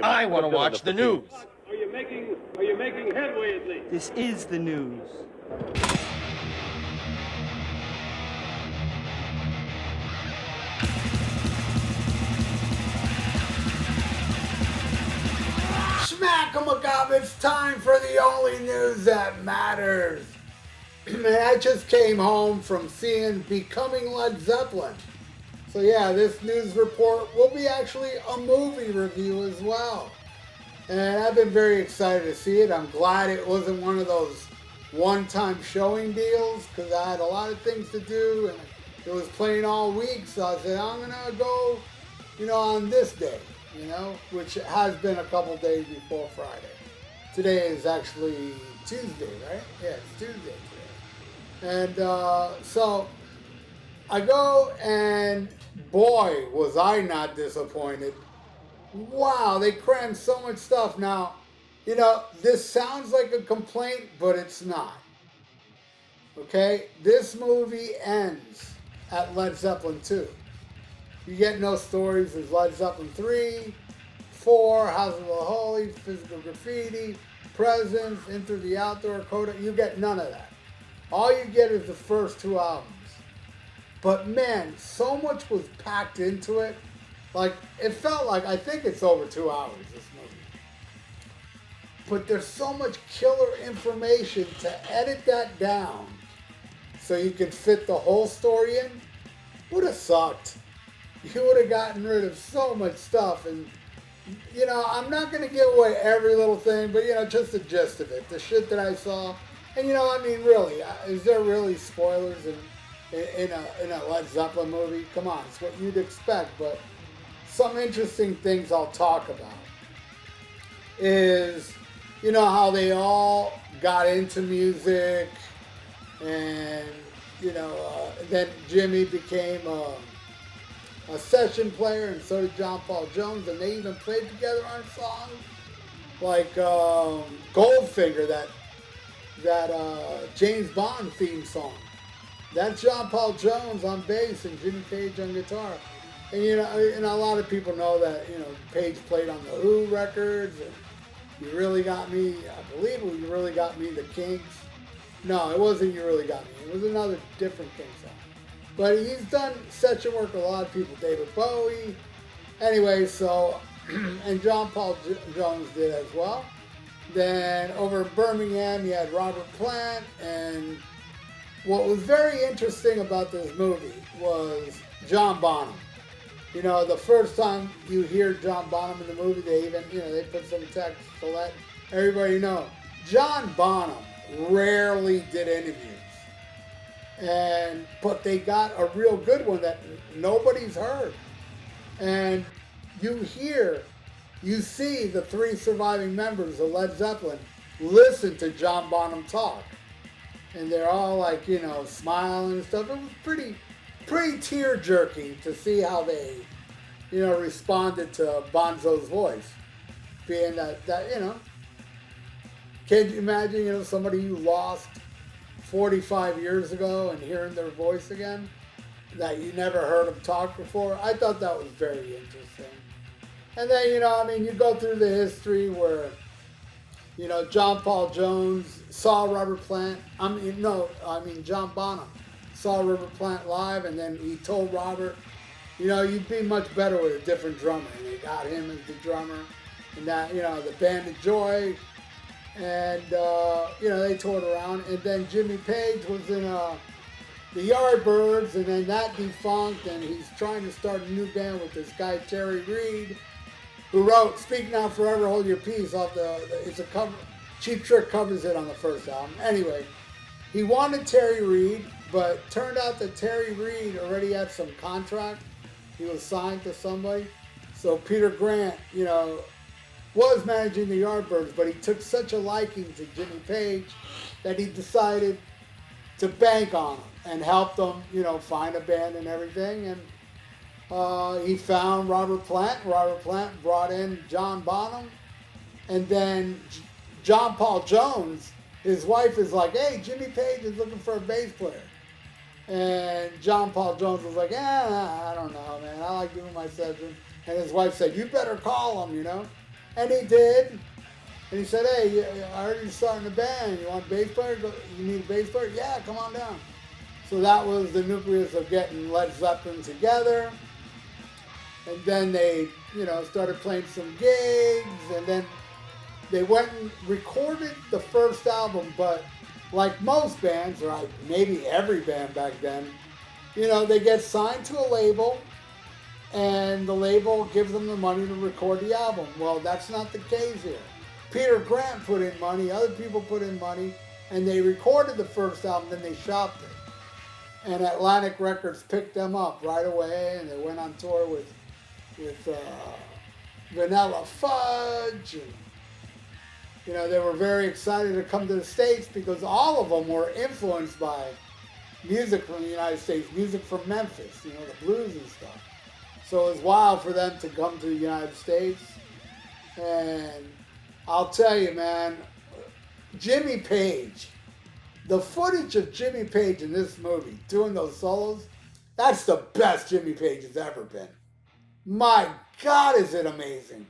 I want to watch the news. Are you making headway at least? This is the news. Smack-em-a-gum, it's time for the only news that matters. And I just came home from seeing Becoming Led Zeppelin. So yeah, this news report will be actually a movie review as well. And I've been very excited to see it. I'm glad it wasn't one of those one-time showing deals because I had a lot of things to do and it was playing all week. So I said, I'm going to go, on this day, which has been a couple days before Friday. Today is actually Tuesday, right? Yeah, it's Tuesday today. And so I go and boy, was I not disappointed. Wow, they crammed so much stuff. Now, this sounds like a complaint, but it's not. Okay? This movie ends at Led Zeppelin 2. You get no stories. There's Led Zeppelin 3, 4, House of the Holy, Physical Graffiti, Presence, Enter the Outdoor, Coda. You get none of that. All you get is the first 2 albums. But man, so much was packed into it. Like, it felt like, I think it's over 2 hours, this movie. But there's so much killer information to edit that down so you could fit the whole story in. Would have sucked. You would have gotten rid of so much stuff. And, I'm not going to give away every little thing, but, just the gist of it. The shit that I saw. And, really, is there really spoilers in a Led Zeppelin movie? Come on, it's what you'd expect, but some interesting things I'll talk about is, how they all got into music and, then Jimmy became a session player and so did John Paul Jones and they even played together on songs like Goldfinger, that James Bond theme song. That's John Paul Jones on bass and Jimmy Page on guitar. And and a lot of people know that, Page played on the Who records and You Really Got Me, I believe it was You Really Got Me, the Kinks. No, it wasn't You Really Got Me. It was another different Kinks song. But he's done session work with a lot of people, David Bowie. Anyway, so, and John Paul Jones did as well. Then over in Birmingham, you had Robert Plant, and what was very interesting about this movie was John Bonham. The first time you hear John Bonham in the movie, they even, they put some text to let everybody know. John Bonham rarely did interviews. But they got a real good one that nobody's heard. And you see the 3 surviving members of Led Zeppelin listen to John Bonham talk. And they're all like, smiling and stuff. It was pretty tear-jerking to see how they, responded to Bonzo's voice. Being that, can you imagine, somebody you lost 45 years ago and hearing their voice again, that you never heard them talk before? I thought that was very interesting. And then, you go through the history where, John Paul Jones saw Robert Plant. John Bonham saw Robert Plant live, and then he told Robert, you'd be much better with a different drummer. And they got him as the drummer. And that, the Band of Joy. And, they toured around. And then Jimmy Page was in the Yardbirds, and then that defunct, and he's trying to start a new band with this guy, Terry Reid, who wrote Speak Now Forever Hold Your Peace off it's a cover, Cheap Trick covers it on the first album. Anyway, he wanted Terry Reid, but turned out that Terry Reid already had some contract. He was signed to somebody. So Peter Grant, was managing the Yardbirds, but he took such a liking to Jimmy Page that he decided to bank on him and help them, find a band and everything. And he found Robert Plant. Robert Plant brought in John Bonham. And then John Paul Jones, his wife is like, hey, Jimmy Page is looking for a bass player. And John Paul Jones was like, I don't know, man. I like doing my session. And his wife said, you better call him, And he did. And he said, hey, I heard you're starting a band. You want a bass player? You need a bass player? Yeah, come on down. So that was the nucleus of getting Led Zeppelin together. And then they, started playing some gigs. And then they went and recorded the first album. But like most bands, or maybe every band back then, they get signed to a label. And the label gives them the money to record the album. Well, that's not the case here. Peter Grant put in money, other people put in money, and they recorded the first album, then they shopped it. And Atlantic Records picked them up right away, and they went on tour with Vanilla Fudge. And, they were very excited to come to the States because all of them were influenced by music from the United States, music from Memphis, the blues and stuff. So it was wild for them to come to the United States. And I'll tell you, man, Jimmy Page, the footage of Jimmy Page in this movie doing those solos, that's the best Jimmy Page has ever been. My God, is it amazing.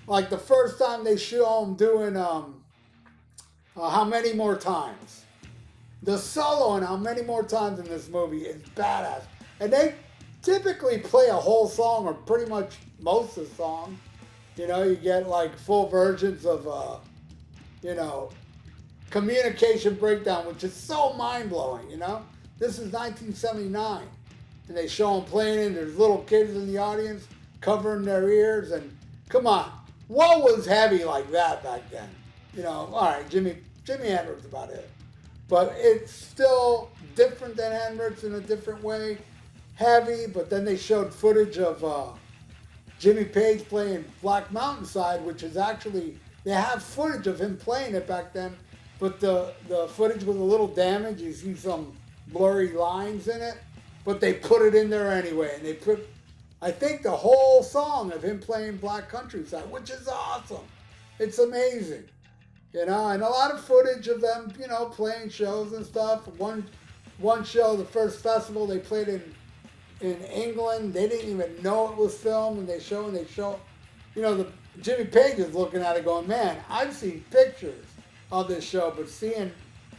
Like the first time they show him doing How Many More Times. The solo and How Many More Times in this movie is badass. And they typically play a whole song or pretty much most of the song. You get like full versions of, Communication Breakdown, which is so mind-blowing, This is 1979. And they show them playing and there's little kids in the audience covering their ears. And come on, what was heavy like that back then? All right, Jimi Hendrix about it. But it's still different than Hendrix in a different way. Heavy, but then they showed footage of Jimmy Page playing Black Mountainside, which is actually, they have footage of him playing it back then, but the footage was a little damaged. You see some blurry lines in it, but they put it in there anyway. And they put, I think, the whole song of him playing Black Countryside, which is awesome. It's amazing. And a lot of footage of them, playing shows and stuff. One show, the first festival, they played in England. They didn't even know it was filmed, and they show, the Jimmy Page is looking at it going, man, I've seen pictures of this show, but seeing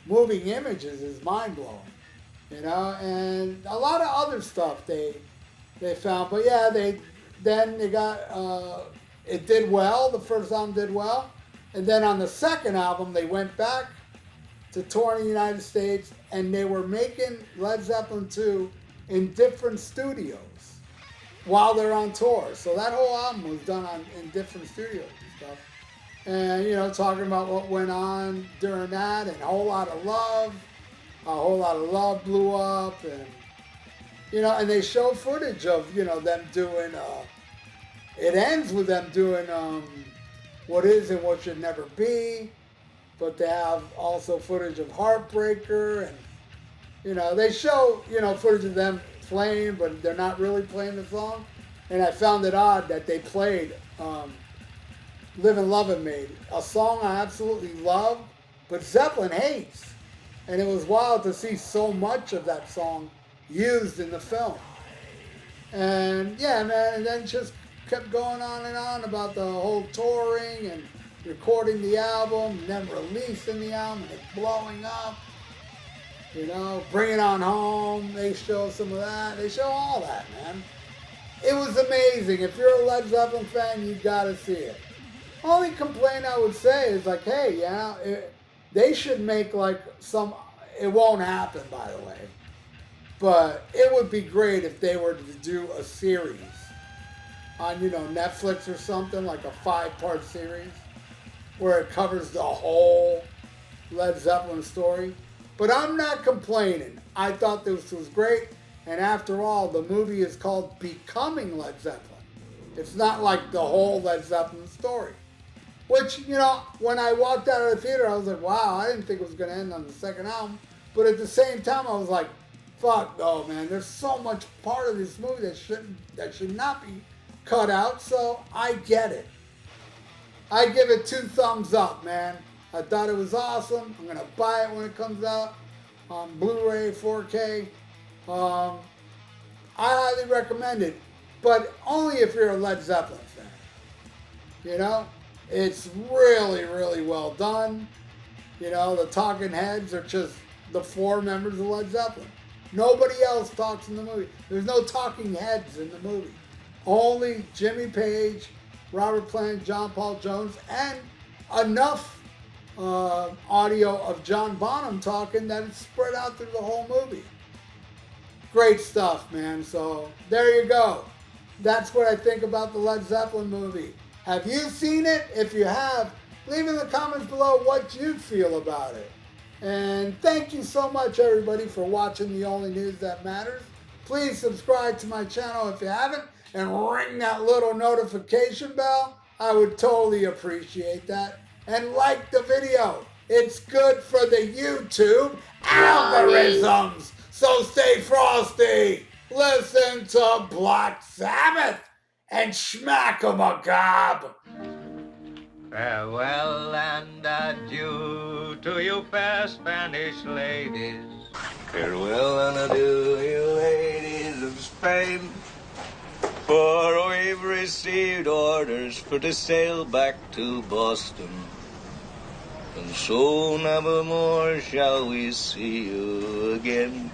moving images is mind-blowing, and a lot of other stuff they found. But yeah, they got, it did well, the first album did well, and then on the second album, they went back to tour in the United States, and they were making Led Zeppelin 2 in different studios while they're on tour. So that whole album was done in different studios and stuff. And, talking about what went on during that, and A Whole Lot of Love blew up, and, and they show footage of, them doing, it ends with them doing What Is and What Should Never Be, but they have also footage of Heartbreaker, and they show, footage of them playing, but they're not really playing the song. And I found it odd that they played Live and Love and Made, a song I absolutely love, but Zeppelin hates. And it was wild to see so much of that song used in the film. And yeah, man, and then just kept going on and on about the whole touring and recording the album, and then releasing the album, and it blowing up. Bring It On Home, they show some of that. They show all that, man. It was amazing. If you're a Led Zeppelin fan, you gotta see it. Only complaint I would say is like, hey, they should make like some, it won't happen, by the way, but it would be great if they were to do a series on, Netflix or something, like a 5-part series where it covers the whole Led Zeppelin story. But I'm not complaining. I thought this was great. And after all, the movie is called Becoming Led Zeppelin. It's not like the whole Led Zeppelin story. Which, when I walked out of the theater, I was like, wow, I didn't think it was going to end on the second album. But at the same time, I was like, fuck, no, man. There's so much part of this movie that should not be cut out. So I get it. I give it 2 thumbs up, man. I thought it was awesome. I'm going to buy it when it comes out on Blu-ray, 4K. I highly recommend it, but only if you're a Led Zeppelin fan. It's really, really well done. You know, the talking heads are just the 4 members of Led Zeppelin. Nobody else talks in the movie. There's no talking heads in the movie. Only Jimmy Page, Robert Plant, John Paul Jones, and enough audio of John Bonham talking that it's spread out through the whole movie. Great stuff, man. So there you go. That's what I think about the Led Zeppelin movie. Have you seen it? If you have, leave in the comments below what you feel about it. And thank you so much, everybody, for watching The Only News That Matters. Please subscribe to my channel if you haven't, and ring that little notification bell. I would totally appreciate that. And like the video. It's good for the YouTube algorithms. So stay frosty. Listen to Black Sabbath and Schmack 'em a gob. Farewell and adieu to you fair Spanish ladies. Farewell and adieu, you ladies of Spain. For we've received orders for to sail back to Boston. And so never more shall we see you again.